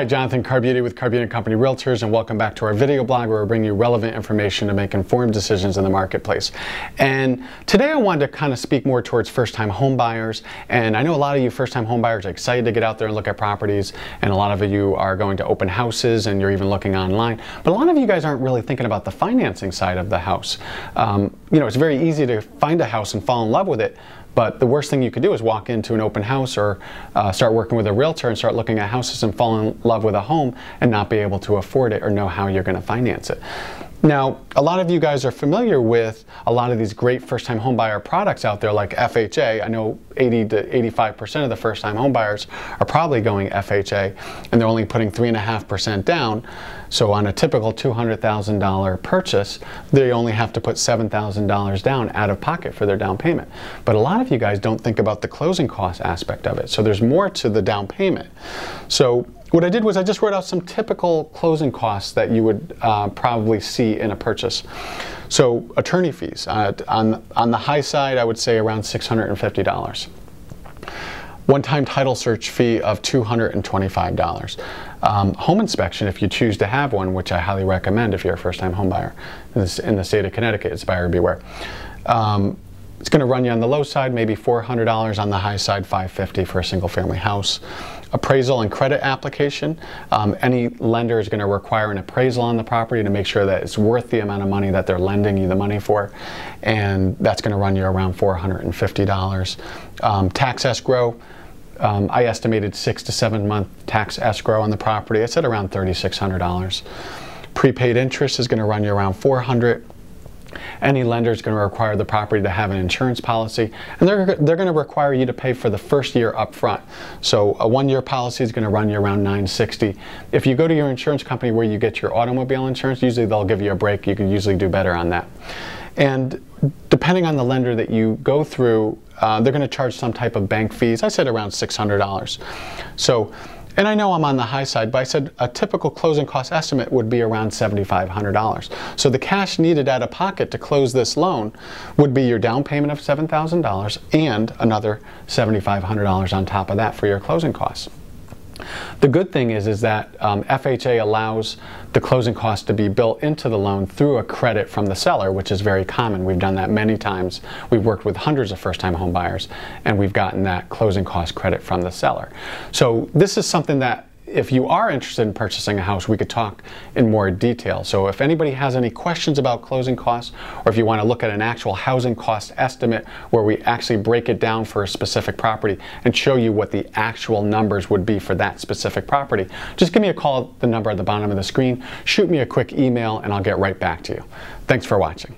Jonathan Carbutti with Carbutti Co Realtors, and welcome back to our video blog where we bring you relevant information to make informed decisions in the marketplace. And today I wanted to kind of speak more towards first-time home buyers. And I know a lot of you first-time home buyers are excited to get out there and look at properties, and a lot of you are going to open houses and you're even looking online. But a lot of you guys aren't really thinking about the financing side of the house. You know, it's very easy to find a house and fall in love with it. But the worst thing you could do is walk into an open house or start working with a realtor and start looking at houses and fall in love with a home and not be able to afford it or know how you're going to finance it. Now, a lot of you guys are familiar with a lot of these great first-time homebuyer products out there like FHA. I know 80 to 85% of the first-time homebuyers are probably going FHA, and they're only putting 3.5% down. So on a typical $200,000 purchase, they only have to put $7,000 down out of pocket for their down payment. But a lot of you guys don't think about the closing cost aspect of it. So there's more to the down payment. So what I did was I just wrote out some typical closing costs that you would probably see in a purchase. So attorney fees, on the high side, I would say around $650. One-time title search fee of $225. Home inspection, if you choose to have one, which I highly recommend if you're a first-time home buyer. In the state of Connecticut, it's buyer beware. It's going to run you on the low side, maybe $400, on the high side, $550 for a single-family house. Appraisal and credit application. Any lender is going to require an appraisal on the property to make sure that it's worth the amount of money that they're lending you the money for, and that's going to run you around $450. Tax escrow. I estimated 6 to 7 month tax escrow on the property. I said around $3,600. Prepaid interest is going to run you around $400. Any lender is going to require the property to have an insurance policy, and they're going to require you to pay for the first year up front. So a 1-year policy is going to run you around $960. If you go to your insurance company where you get your automobile insurance, usually they'll give you a break. You can usually do better on that. And depending on the lender that you go through, they're going to charge some type of bank fees. I said around $600. So, and I know I'm on the high side, but I said a typical closing cost estimate would be around $7,500. So the cash needed out of pocket to close this loan would be your down payment of $7,000 and another $7,500 on top of that for your closing costs. The good thing is that FHA allows the closing cost to be built into the loan through a credit from the seller, which is very common. We've done that many times. We've worked with hundreds of first-time home buyers, and we've gotten that closing cost credit from the seller. So this is something that, if you are interested in purchasing a house, we could talk in more detail. So if anybody has any questions about closing costs, or if you want to look at an actual housing cost estimate where we actually break it down for a specific property and show you what the actual numbers would be for that specific property, just give me a call at the number at the bottom of the screen, shoot me a quick email, and I'll get right back to you. Thanks for watching.